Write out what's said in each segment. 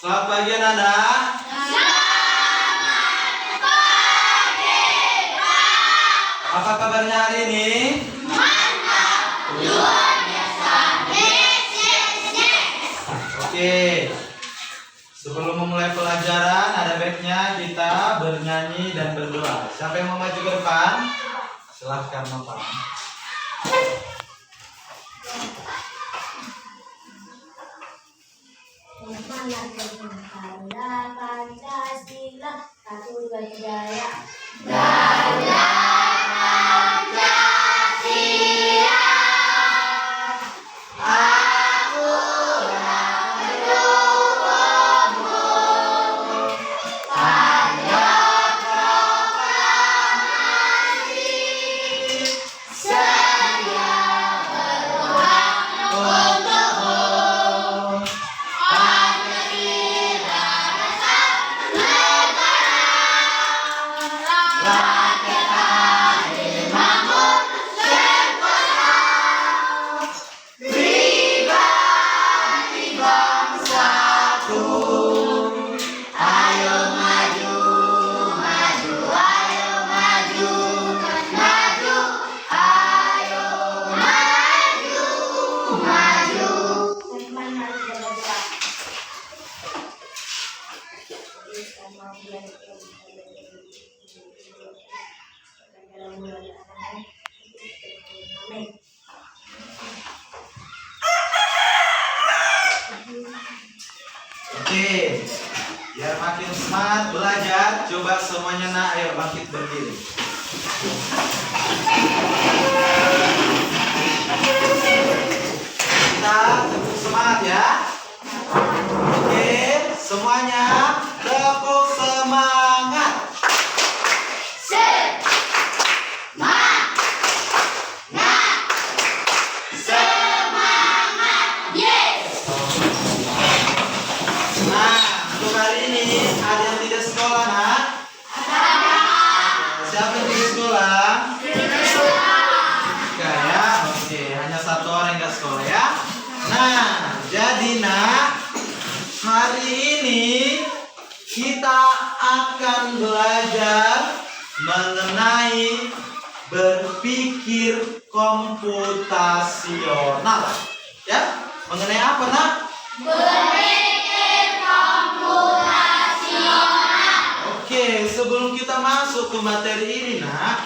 Selamat pagi anak-anak. Selamat pagi, Pak. Apa kabarnya hari ini? Mantap, luar biasa. Yes, yes, yes. Oke. Sebelum memulai pelajaran, ada baiknya kita bernyanyi dan berdoa. Siapa yang mau maju ke depan? Silahkan Bapak. Pancasila, satu berjaya. Gajah Pancasila, aku mendukungmu. Panjat proklamasi, sedia berjuang untukmu. Pancasila rasa negara, rakyat adil makmur sentosa, pribadi bangsaku. Ayo maju, maju, ayo maju, maju, ayo maju, maju. Teman harus berdoa. Amin. Oke. Biar makin semangat belajar, coba semuanya nak, ayo bangkit berdiri. Kita tepuk semangat ya. Oke, semuanya tepuk semangat. Semangat, yes. Nah, untuk hari ini ada yang tidak sekolah nak? Siapa yang tidak sekolah? Enggak ya? Oke, hanya satu orang yang nggak sekolah ya. Nah, jadi nak, hari ini kita akan belajar mengenai berpikir komputasional. Ya, mengenai apa nak? Berpikir komputasional. Oke, sebelum kita masuk ke materi ini nak,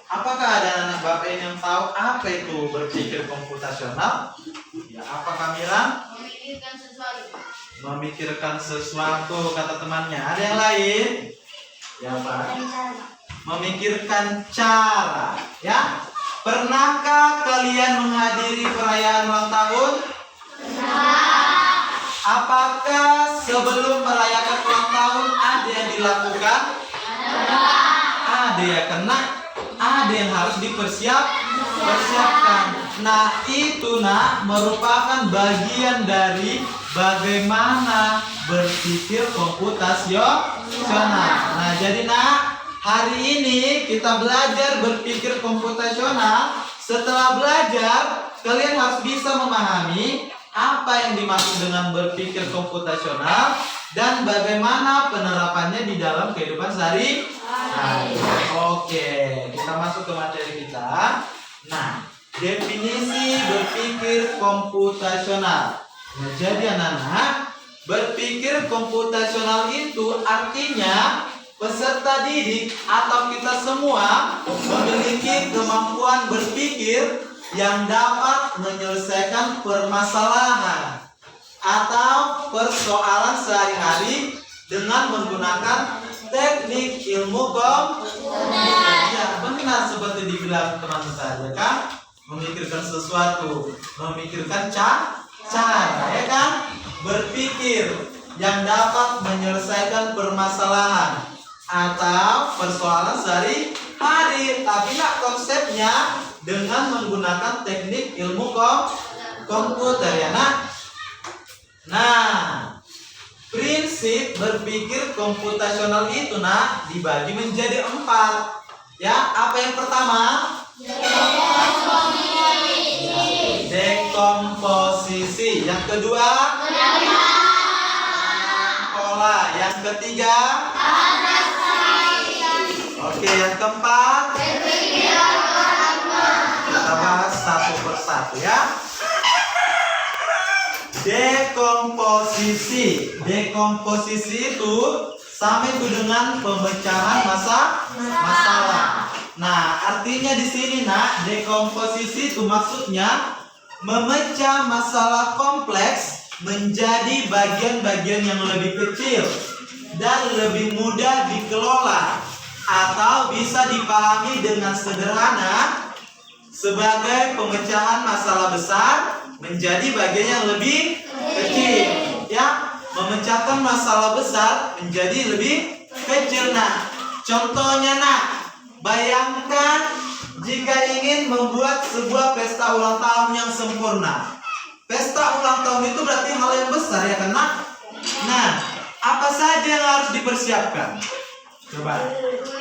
apakah ada anak bapak ini yang tahu apa itu berpikir komputasional? Ya, apa Kamila? Memikirkan sesuatu. Memikirkan sesuatu, kata temannya. Ada yang lain? Ya Pak. Memikirkan cara. Ya. Pernahkah kalian menghadiri perayaan ulang tahun? Apakah sebelum merayakan ulang tahun ada yang dilakukan? Ada ya, kena. Ada yang harus dipersiapkan. Nah, itu nak merupakan bagian dari bagaimana berpikir komputasional. Nah, jadi nak, hari ini kita belajar berpikir komputasional. Setelah belajar, kalian harus bisa memahami apa yang dimaksud dengan berpikir komputasional dan bagaimana penerapannya di dalam kehidupan sehari-hari. Oke, kita masuk ke materi kita. Nah, definisi berpikir komputasional. Nah, jadi anak-anak, berpikir komputasional itu artinya peserta didik atau kita semua memiliki kemampuan berpikir yang dapat menyelesaikan permasalahan atau persoalan sehari-hari dengan menggunakan teknik ilmu komputer. Ya, benar seperti dibilang teman saya kan, memikirkan sesuatu, memikirkan cara, ya kan? Berpikir yang dapat menyelesaikan permasalahan atau persoalan sehari-hari, tapi nak konsepnya dengan menggunakan teknik ilmu komputer ya nak. Nah, prinsip berpikir komputasional itu nak dibagi menjadi 4. Ya, apa yang pertama? Dekomposisi. Yang kedua? Yang ketiga. Oke, yang keempat. Kita bahas satu persatu ya. Dekomposisi. Dekomposisi itu sama itu dengan pemecahan masalah. Nah, artinya di sini nak, dekomposisi itu maksudnya memecah masalah kompleks menjadi bagian-bagian yang lebih kecil dan lebih mudah dikelola atau bisa dipahami dengan sederhana sebagai pemecahan masalah besar menjadi bagian yang lebih kecil. Ya, memecahkan masalah besar menjadi lebih kecil. Nah, contohnya nak, bayangkan jika ingin membuat sebuah pesta ulang tahun yang sempurna. Pesta ulang tahun itu berarti hal yang besar ya kan nak? Nah, apa saja yang harus dipersiapkan? Coba,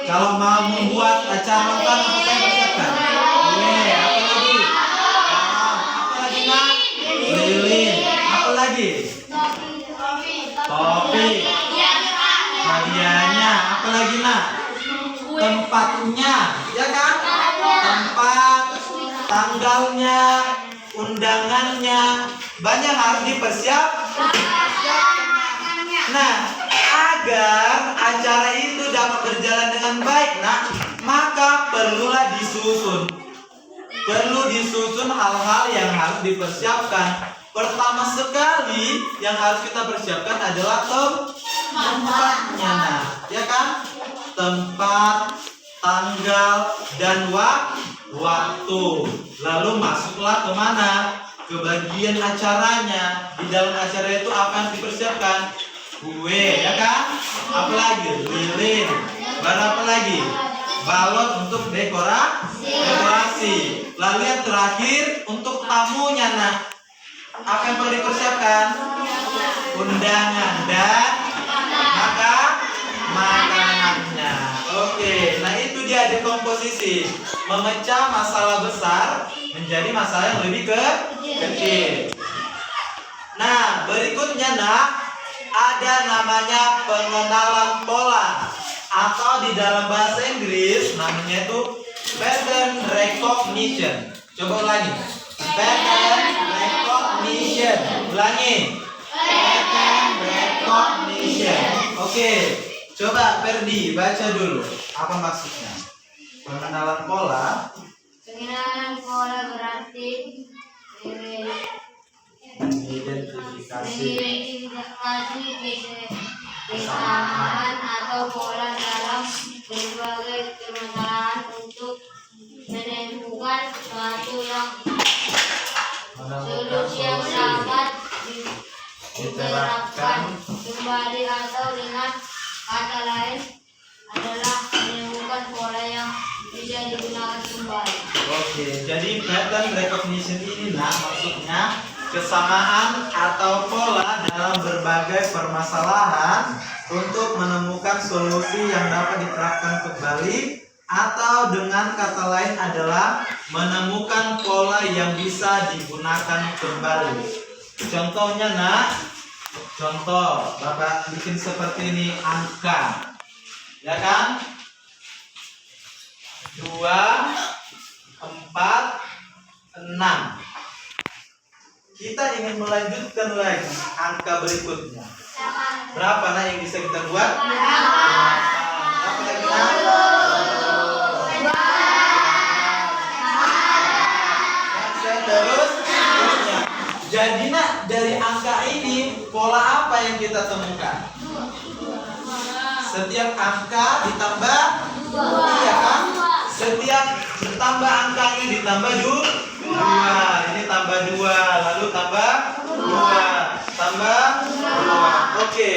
kalau mau membuat acara ulang tahun apa yang dipersiapkan? Apa lagi? Apa lagi nak? Lilin. Apa lagi? Topi. Hadiahnya. Apa lagi nak? Tempatnya, ya kan? Tempat, tanggalnya, undangannya, banyak harus dipersiapkan. Nah, agar acara itu dapat berjalan dengan baik, nah, maka perlulah disusun. Perlu disusun hal-hal yang harus dipersiapkan. Pertama sekali yang harus kita persiapkan adalah tempatnya, nah, ya kan? Tempat, tanggal, dan waktu. Lalu masuklah kemana? Ke bagian acaranya. Di dalam acara itu apa yang dipersiapkan? Kue, ya kan? Apalagi? Lilin. Baru apa lagi? Balon untuk dekorasi. Lalu yang terakhir untuk tamunya, nah, apa yang perlu dipersiapkan? Undangan dan makanannya. Oke, nah itu dia dekomposisi, memecah masalah besar menjadi masalah yang lebih kecil. Nah, berikutnya nak, ada namanya pengenalan pola, atau di dalam bahasa Inggris namanya itu pattern recognition. Coba ulangi. Pattern recognition. Ulangi. Pattern recognition. Oke, coba Ferdi baca dulu. Apa maksudnya? Pengenalan pola. Pengenalan pola berarti Identifikasi kesamaan atau pola dalam berbagai permasalahan untuk menemukan suatu yang solusi yang dapat diterapkan kembali, atau dengan kata lain adalah menemukan pola yang bisa digunakan kembali. Oke, jadi pattern recognition ini nah maksudnya kesamaan atau pola dalam berbagai permasalahan untuk menemukan solusi yang dapat diterapkan kembali, atau dengan kata lain adalah menemukan pola yang bisa digunakan kembali. Contohnya nak, contoh Bapak bikin seperti ini, angka, ya kan? 2, 4, 6. Kita ingin melanjutkan lagi angka berikutnya. Berapa nah yang bisa kita buat? Berapa lagi nah? Terusnya. Jadi nak, dari angka ini pola apa yang kita temukan? Setiap angka ditambah 2, ya kan? Setiap bertambah angkanya ditambah 2. Ini tambah 2, lalu tambah 2, tambah 2. Oke.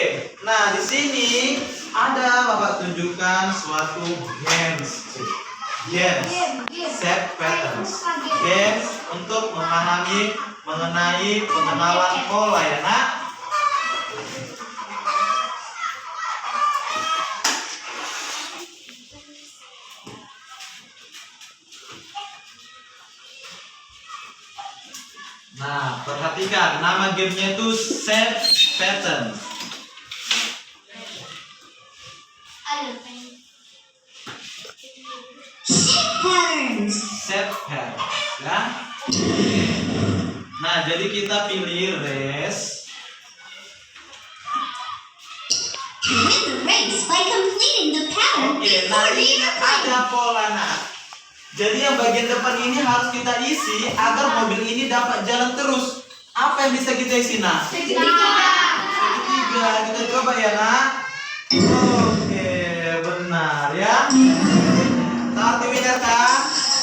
Nah, di sini ada Bapak tunjukkan suatu games. Set patterns. Games untuk memahami mengenai pengenalan pola ya nak. Nah, perhatikan nama gamenya itu set pattern. Nah, jadi kita pilih res. Win the race by completing the pattern Oke, nah before ini the ada pola nah. Jadi yang bagian depan ini harus kita isi agar mobil ini dapat jalan terus. Apa yang bisa kita isi nah? Segitiga. Kita coba ya nak. Oke, benar ya. Tapi benar kan?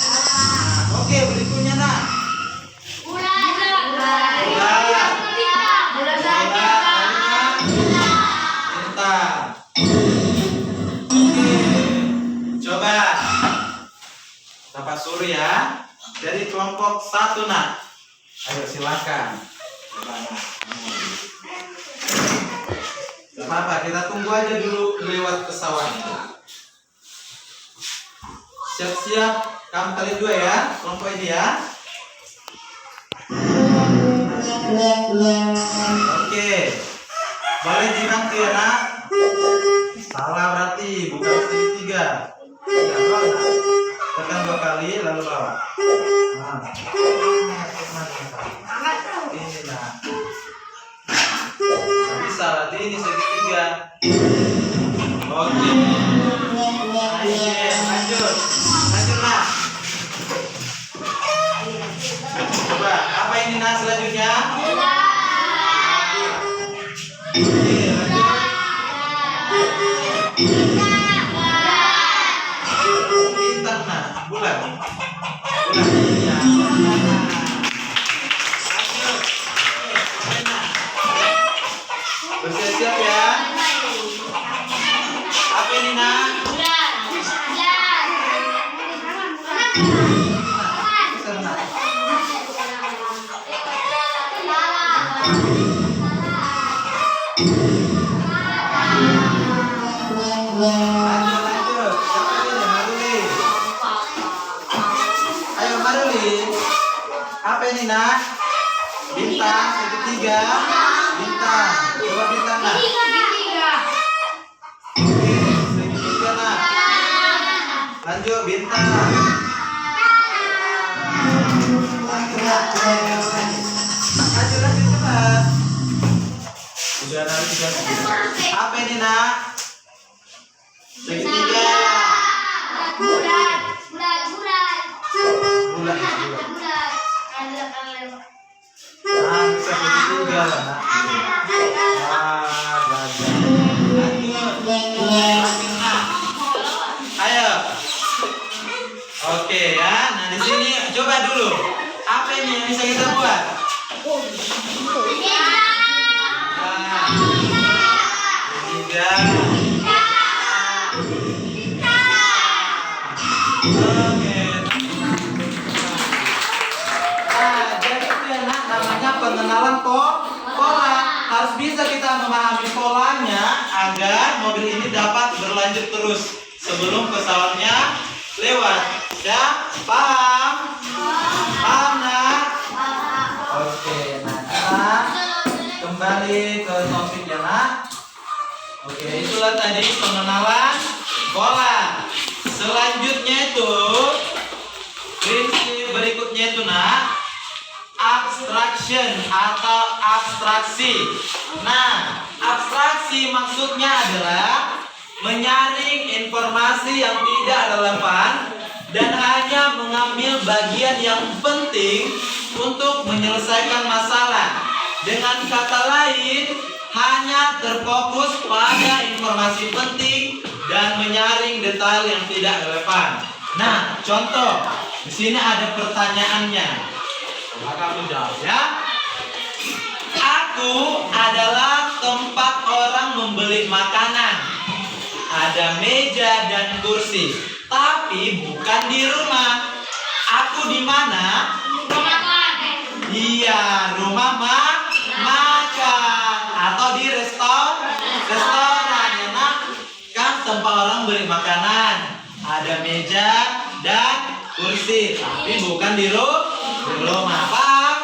Nah, oke, berikutnya nak. Coba Bapak Suri ya, dari kelompok 1 nak. Ayo silakan. Coba nak. Gak apa-apa, kita tunggu aja dulu lewat pesawatnya. Siap-siap, kamu kali 2 ya, kelompok ini ya. Oke, boleh dibantu ya nak. Salah berarti, bukan segitiga. Ya, bawa, nak. Tekan 2 kali lalu bawa. Nah. Ini nak. Nggak bisa berarti ini segitiga. Oke. Ayo, lanjut. Lanjut nak. Coba, apa ini nak selanjutnya? Oke, lanjut. Bintang nak, bulan. Bulan. Ya. Lanjut. Enak. Bersiap-siap ya. Apa ini nak? Kesana, nak. Lanjut, lanjut. Siapa ini? Maruli. Ayo Maruli. Apa ini nak? Bintang segitiga. Bintang. Coba bintang nak. Oke, segitiga nak. Lanjut bintang. Lanjut lagi cepat. Udah nanti apa ini nak? Segitiga. Bulan. Nah, bisa segitiga lah nak. Gagal. Lanjut nak. Ayo. Oke ya. Nah di sini coba dulu. Apa ini yang bisa kita buat? Tiga. Oke. Nah, jadi itu ya nak, namanya pengenalan pola. Harus bisa kita memahami polanya agar mobil ini dapat berlanjut terus sebelum pesawatnya lewat. Ya, paham? Paham nak? Oke, nah kita kembali ke topik ya nak. Oke, itulah tadi pengenalan pola. Selanjutnya itu prinsip berikutnya itu nak, abstraction atau abstraksi. Nah, abstraksi maksudnya adalah menyaring informasi yang tidak relevan dan hanya mengambil bagian yang penting untuk menyelesaikan masalah. Dengan kata lain, hanya terfokus pada informasi penting dan menyaring detail yang tidak relevan. Nah, contoh di sini ada pertanyaannya. Coba kamu jawab ya. Aku adalah tempat orang membeli makanan. Ada meja dan kursi, tapi bukan di rumah. Aku di mana? Iya, rumah makan atau di restoran ya nak. Kan tempat orang beli makanan, ada meja dan kursi, tapi bukan di rumah. Paham?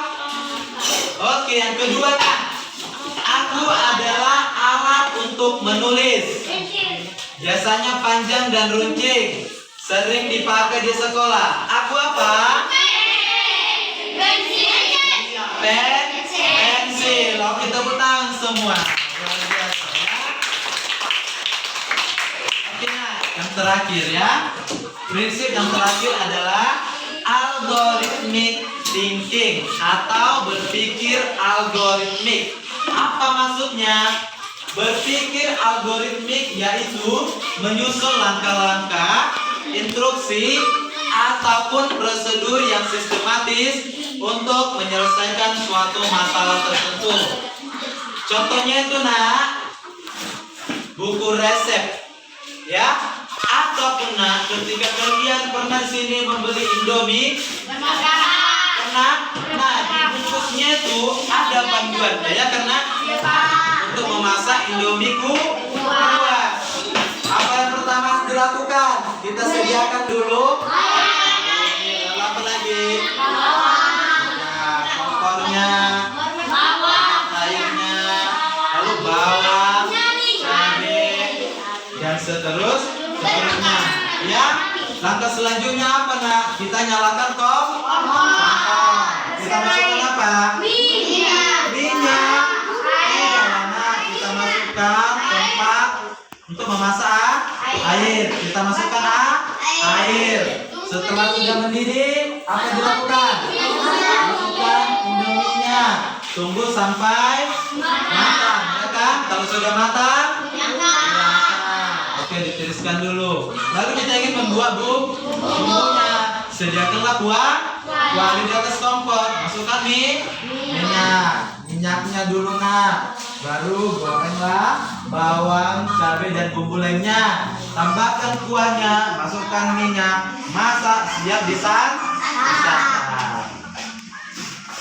Oke, yang kedua nak, aku adalah alat untuk menulis. Biasanya panjang dan runcing, sering dipakai di sekolah. Aku apa? Pensil. Oke, tepuk tangan semua. Luar biasa ya. Oke, nah, yang terakhir ya. Prinsip yang terakhir adalah algorithmic thinking atau berpikir algoritmik. Apa maksudnya? Berpikir algoritmik yaitu menyusun langkah-langkah, instruksi, ataupun prosedur yang sistematis untuk menyelesaikan suatu masalah tertentu. Contohnya itu buku resep, ya. Ataupun ketika kalian pernah di sini membeli Indomie, pernah, di bungkusnya itu ada panduan, ya, karena untuk memasak Indomie kuah. Apa yang pertama harus dilakukan? Kita sediakan dulu. Lalu apa lagi? Nah, kompornya, airnya, lalu bawang, cabai, dan seterusnya. Ya, langkah selanjutnya apa Kita nyalakan kompor. Kita masukkan apa? Minyak. Kita masukkan tempat untuk memasak air. Kita masukkan air. Setelah sudah mendidih, apa yang dilakukan? Masukkan Indominya. Tunggu sampai matang, ya kan? Kalau sudah matang, oke, ditiriskan dulu. Lalu kita ingin membuat bumbunya. Sediakanlah kuah di atas kompor. Masukkan minyaknya dulu baru gorenglah bawang, cabai, dan bumbu lainnya. Tambahkan kuahnya, masukkan minyak, masak, siap disantap.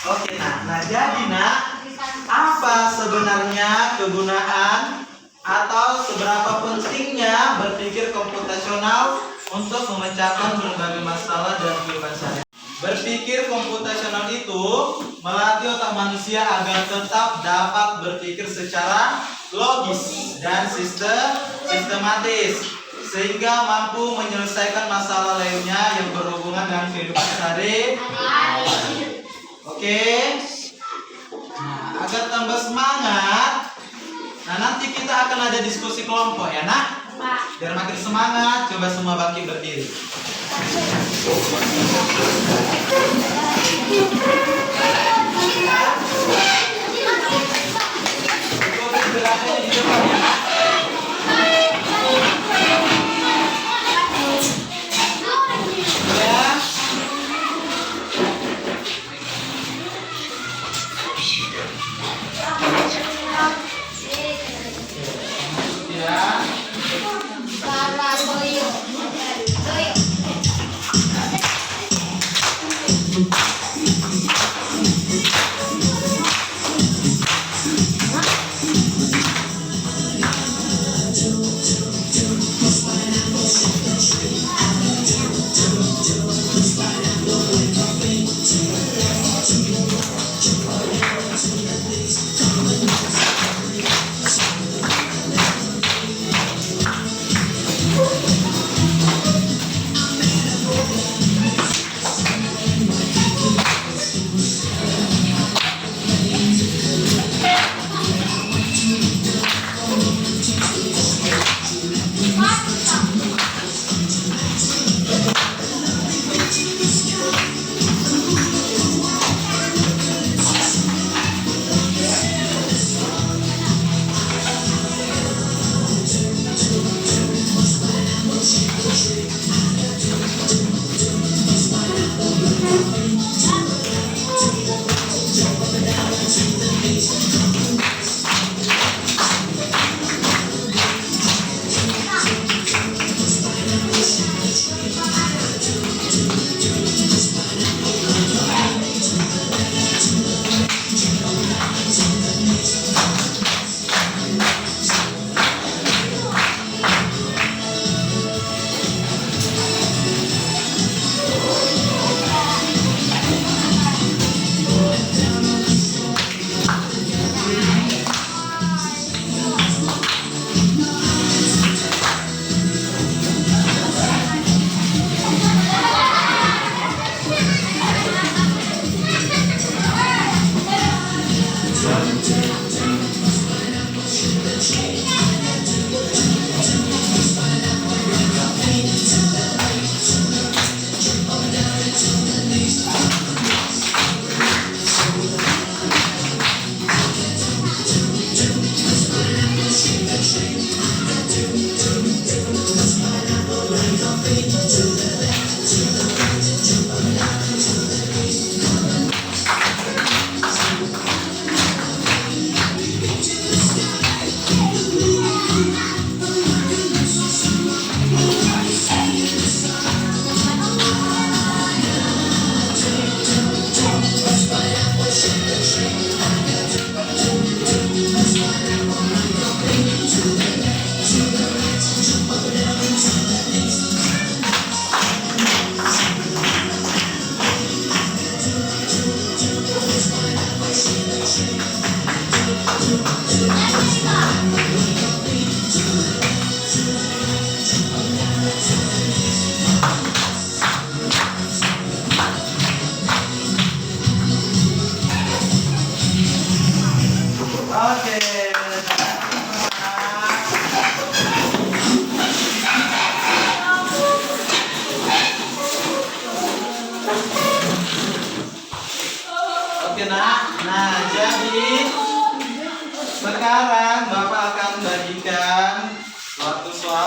Oke, jadi apa sebenarnya kegunaan atau seberapa pentingnya berpikir komputasional untuk memecahkan berbagai masalah dalam kehidupan sehari-hari? Berpikir komputasional itu melatih otak manusia agar tetap dapat berpikir secara logis dan sistematis, sehingga mampu menyelesaikan masalah lainnya yang berhubungan dengan kehidupan sehari-hari. Oke. Agar tambah semangat, nanti kita akan ada diskusi kelompok ya biar makin semangat, coba semua bangkit berdiri. Cukup berada di depan ya.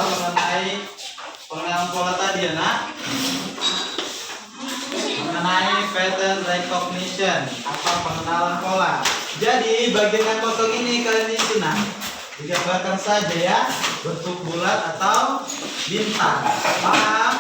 mengenai pengenalan pola tadi ya nak. Mengenai pattern recognition atau pengenalan pola. Jadi bagian yang kosong ini kalian isi nak. Digambarkan saja ya, bentuk bulat atau bintang. Paham?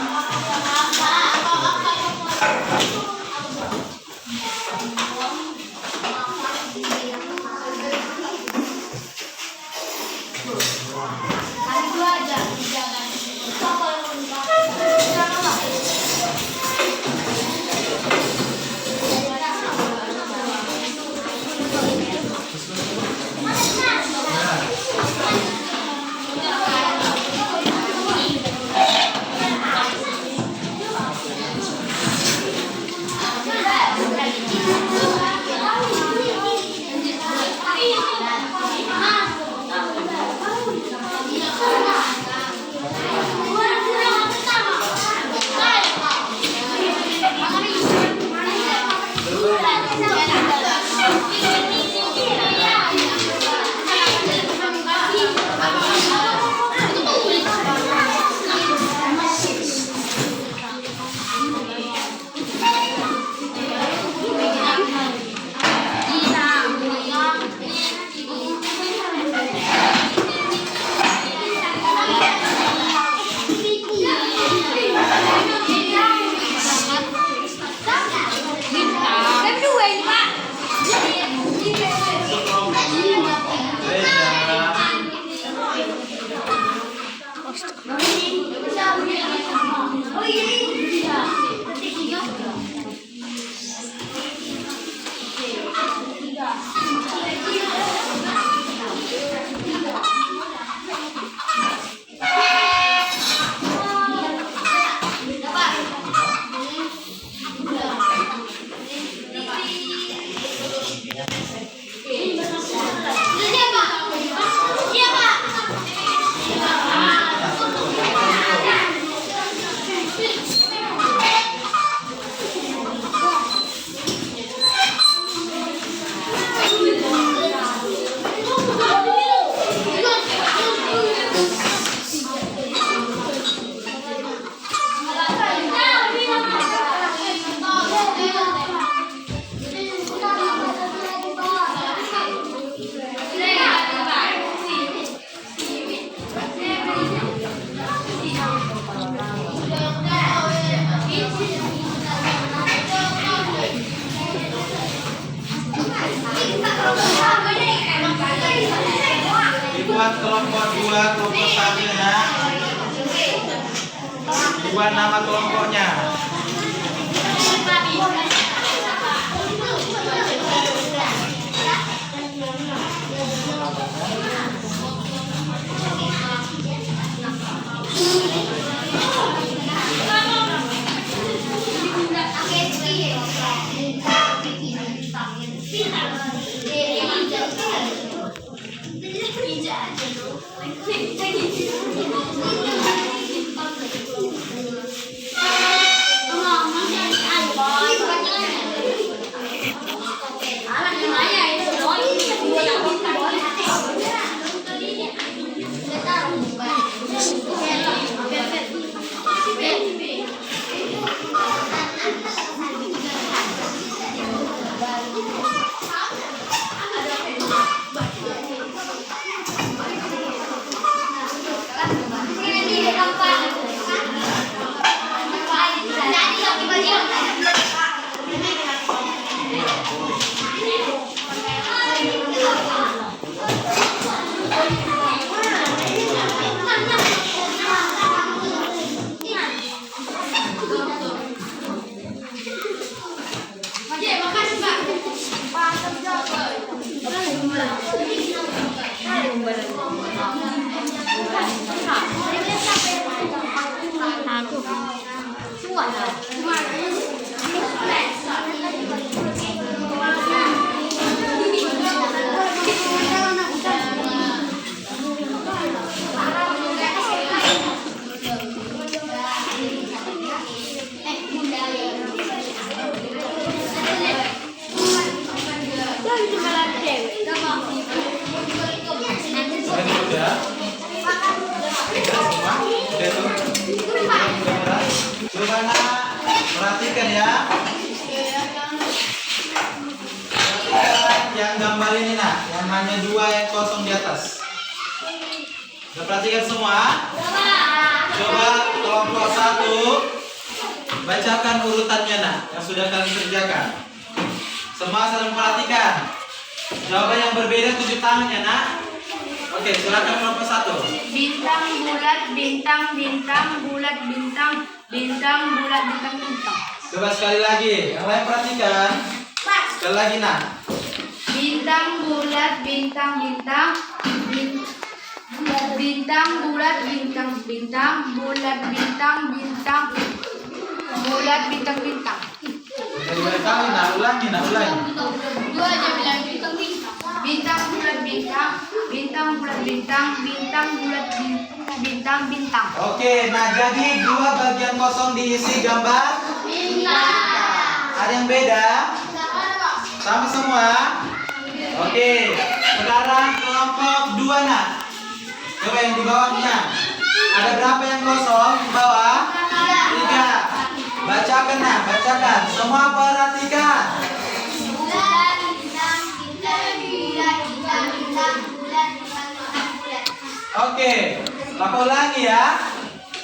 Dibuat kelompok 2, kelompok 1 ya. Dibuat nama kelompoknya. Coba nak, perhatikan ya. Perhatikan yang gambar ini nak, yang hanya 2 yang kosong di atas. Sudah perhatikan semua? Coba kelompok 1 bacakan urutannya nak, yang sudah kalian kerjakan. Semua saling perhatikan. Jawaban yang berbeda 7 tangan ya nak. Oke, silakan kelompok 1. Bintang bulat bintang bintang bulat bintang bintang bulat bintang bintang. Coba sekali lagi, yang lain perhatikan. Sekali lagi nak. Bintang bulat bintang bintang bintang bulat bintang bintang bulat bintang bintang bulat bintang bintang. Jadi kali nak, ulangi nak, ulangi. Dua aja bilang bintang bintang. Bintang bulat bintang bintang bulat bintang bintang bulat bintang bintang. Oke, nah jadi 2 bagian kosong diisi gambar Bintang. ada yang beda? Sama semua? Oke, sekarang kelompok 2 nak. Coba yang di bawahnya. Ada berapa yang kosong di bawah? 3. Bacakan nak, bacakan. Semua perhatikan. Bulat bintang bintang bulat bintang bintang bulat bintang bintang bulat. Oke, aku ulangi ya.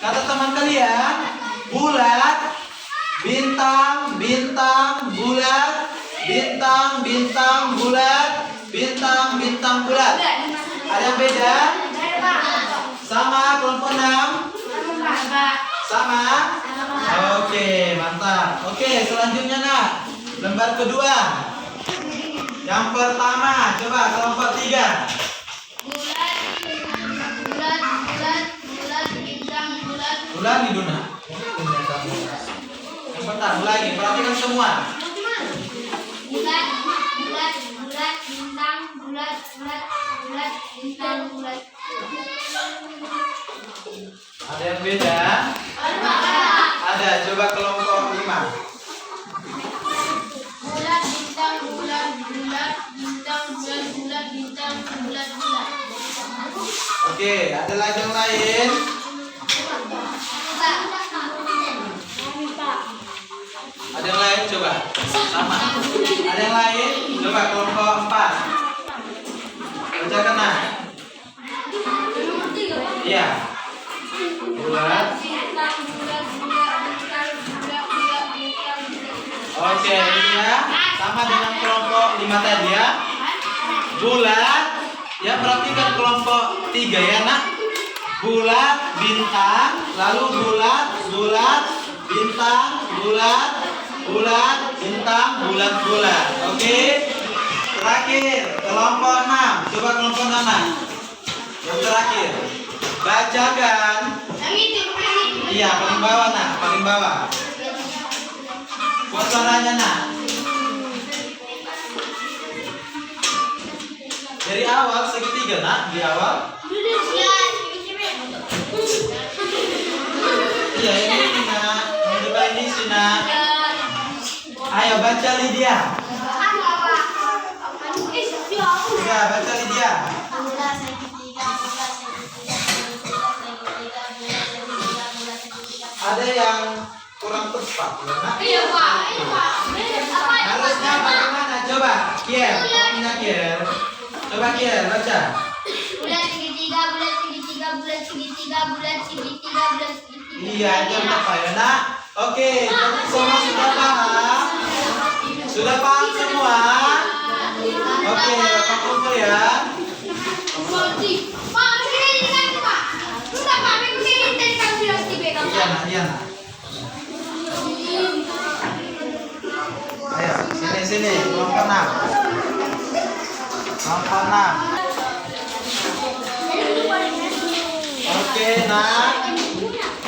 Kata teman kalian, bulat, bintang, bintang, bulat, bintang, bintang, bulat, bintang, bintang, bulat. Ada yang beda? Sama kelompok 6? Sama? Oke, mantap. Oke, selanjutnya nak. Lembar kedua. Yang pertama, coba kelompok 3. Bulat bulat bulat bulat bintang bulat. Ulangi Duna. Yang pertama, ulangi. Perhatikan semua. Bulat bulat bulat bintang bulat bulat bulat bintang bulat. Ada yang beda? Ada. Coba kelompok 5. Bulat bintang bulat bulat bintang bulat bulat bintang bulat bulat. Oke, ada lagi yang lain? Ada yang lain coba. Sama. Ada yang lain? Coba kelompok 4. Bacakan nah. Iya. Bulat. Oke, ini ya. Sama dengan kelompok 5 tadi ya. Bulat. Ya, perhatikan kelompok 3 ya nak. Bulat, bintang, lalu bulat, bulat, bintang, bulat, bulat, bintang, bulat, bulat. Oke. Terakhir, kelompok 6. Coba kelompok 6 nak. Yang terakhir. Bacakan. Iya, paling bawah nak, paling bawah. Buat suaranya nak. Dari awal segitiga nak, di awal. Iya, ini nak. Yang depan ini sih nak. Ayo baca Lydia. Ya, baca Lydia. Ada yang kurang tepat ya nak. Harusnya bagaimana? Coba, Kier, kopinya Kier. Coba Kier, baca. Bulat segitiga bulat segitiga bulat segitiga bulat segitiga bulat segitiga. Iya, itu yang tepat ya nak. Oke, jadi semua sudah paham? Sudah paham semua? Oke, Bapak kumpul ya. Iya nak, iya nak. Ayo, sini, kelompok 6. Kelompok 6. Oke, nak.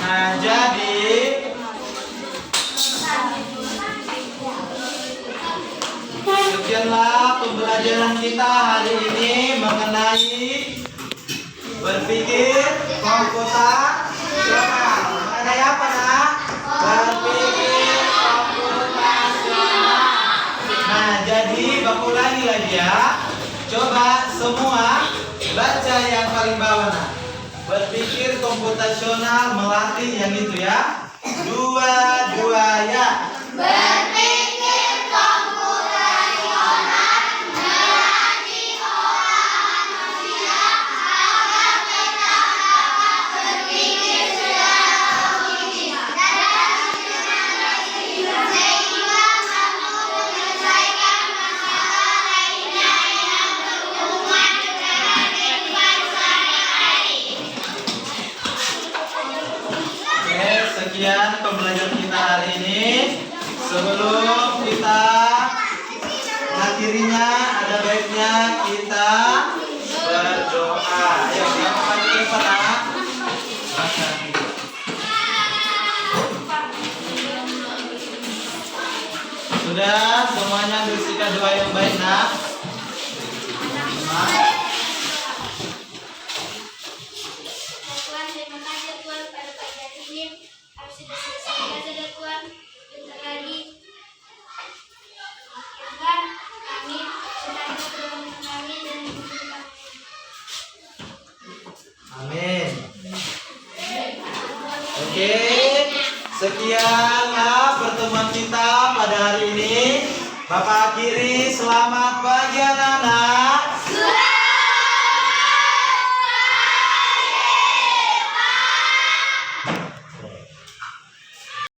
Nah, jadi sekianlah pembelajaran kita hari ini mengenai berpikir komputasional. Mengenai apa nak? Berpikir komputasional. Nah, jadi baku lagi ya. Coba semua baca yang paling bawah nak. Berpikir komputasional melatih yang itu ya. dua ya. Oke, sekian pembelajaran kita hari ini. Sebelum kita mengakhirinya, ada baiknya kita berdoa. Ayo, yang paling depan. Sudah semuanya bersikap doa yang baik, nak. Tuhan, terima kasih Tuhan pada pagi hari ini. Kami sudah selesai belajar ya Tuhan. Bentar lagi. Tuhan, kami sedang berdoa kami dan berdoa. Amin. Oke, sekianlah pertemuan kita pada hari ini. Bapak akhiri, selamat